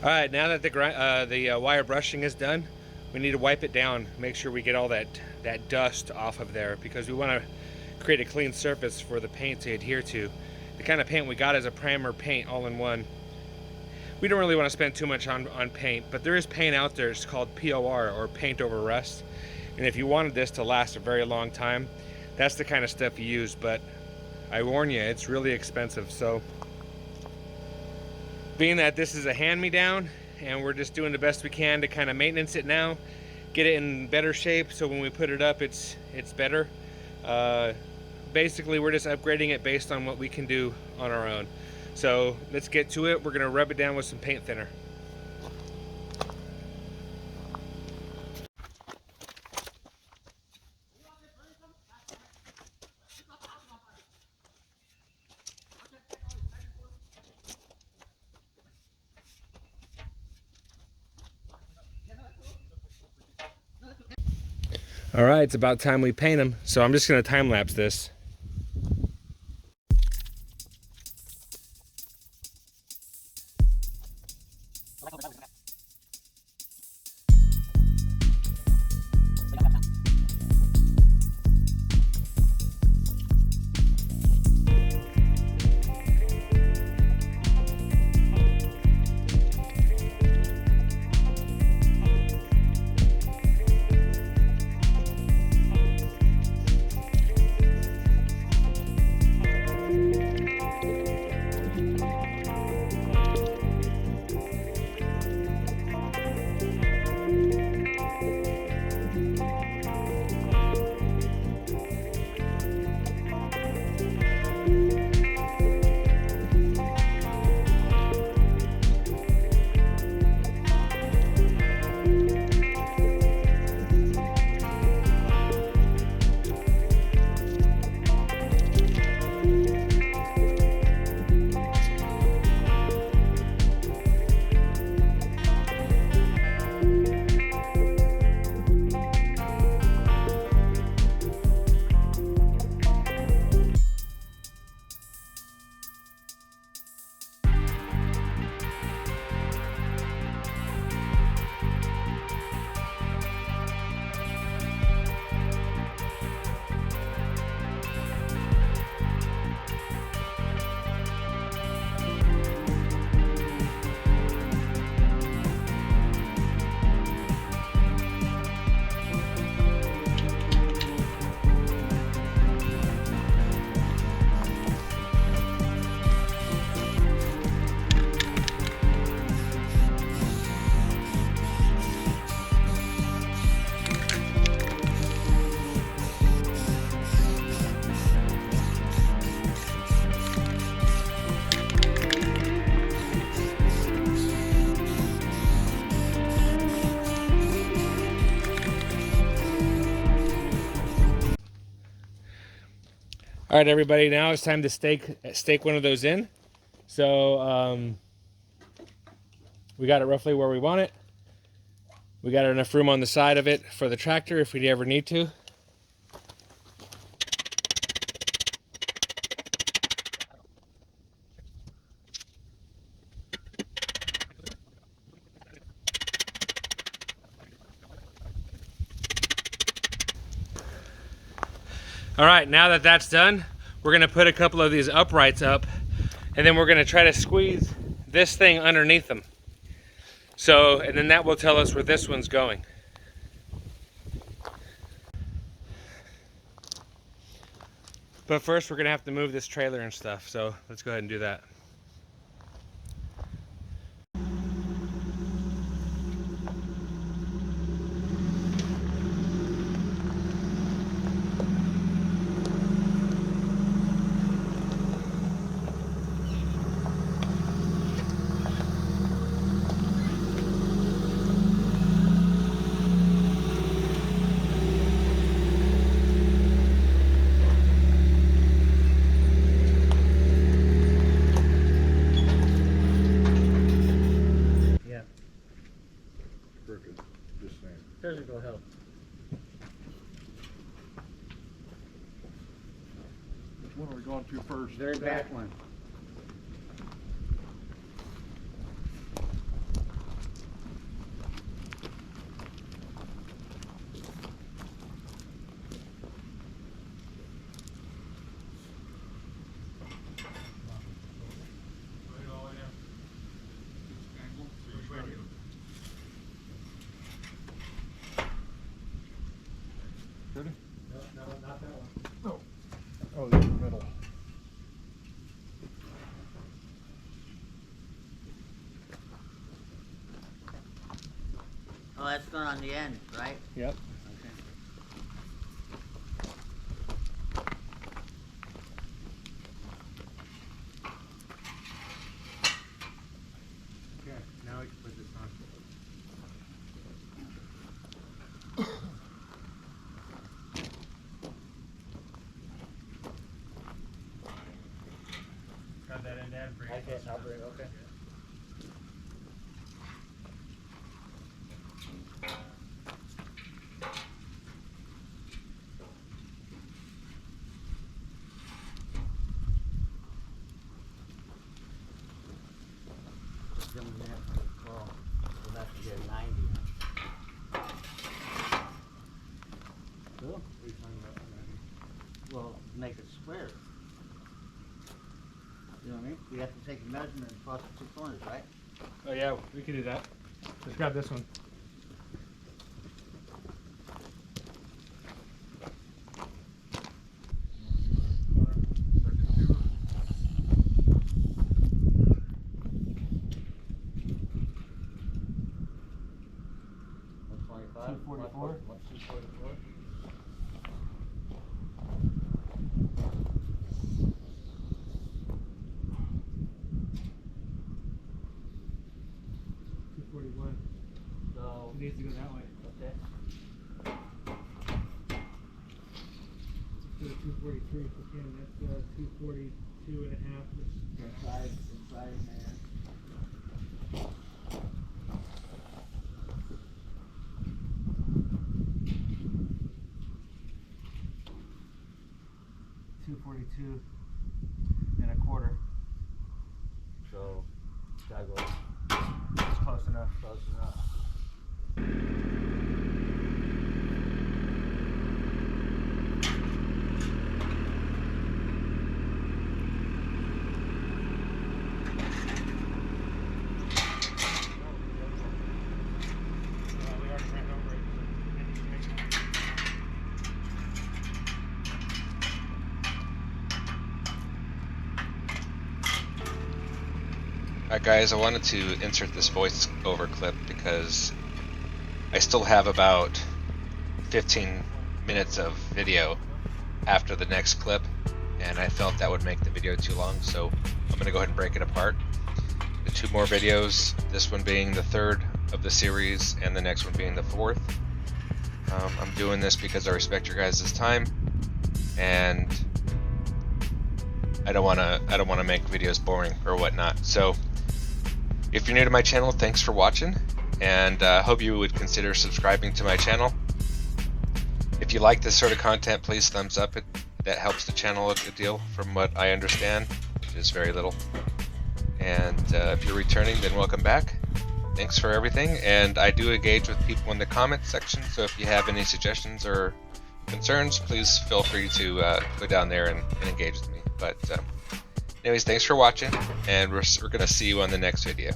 All right, now that the wire brushing is done, we need to wipe it down, make sure we get all that dust off of there, because we want to create a clean surface for the paint to adhere to. The kind of paint we got is a primer paint all in one. We don't really want to spend too much on paint, but there is paint out there. It's called POR, or paint over rust. And if you wanted this to last a very long time, that's the kind of stuff you use. But I warn you, it's really expensive. So being that this is a hand-me-down and we're just doing the best we can to kind of maintenance it now, get it in better shape so when we put it up it's better. Basically we're just upgrading it based on what we can do on our own. So let's get to it. We're going to rub it down with some paint thinner. All right, it's about time we paint them. So I'm just going to time lapse this. All right, everybody, now it's time to stake one of those in. So we got it roughly where we want it. We got enough room on the side of it for the tractor if we ever need to. All right, now that that's done, we're gonna put a couple of these uprights up, and then we're gonna try to squeeze this thing underneath them. So, and then that will tell us where this one's going. But first, we're gonna have to move this trailer and stuff, so let's go ahead and do that. Physical help. Which one are we going to first? Very back one. that's going on the end, right? Yep. Okay. Okay, now we can put this on. Grab that end, Dad. Bring it closer. I'll bring it, okay. Then we have to, well, we'll have to get 90. Cool. What are you talking about? Well, make it square. You know what I mean? We have to take a measurement across the two corners, right? Oh yeah, we can do that. Let's grab this one. $125. 244. What's 244? So, It needs to go that way. okay. Let's do 243 if we can. That's 242 and a half. Inside, man. $242 and a quarter. So, gotta go It's close enough. close enough. We already ran over it. Alright guys, I wanted to insert this voice-over clip because I still have about 15 minutes of video after the next clip, and I felt that would make the video too long, so I'm going to go ahead and break it apart. The two more videos, this one being the third of the series and the next one being the fourth. I'm doing this because I respect your guys' time, and I don't want to make videos boring or whatnot. So if you're new to my channel, thanks for watching, and hope you would consider subscribing to my channel. If you like this sort of content, please thumbs up. That helps the channel a good deal from what I understand, which is very little. And if you're returning, then welcome back. Thanks for everything, and I do engage with people in the comments section, so if you have any suggestions or concerns, please feel free to go down there and engage with me. But anyways, thanks for watching, and we're going to see you on the next video.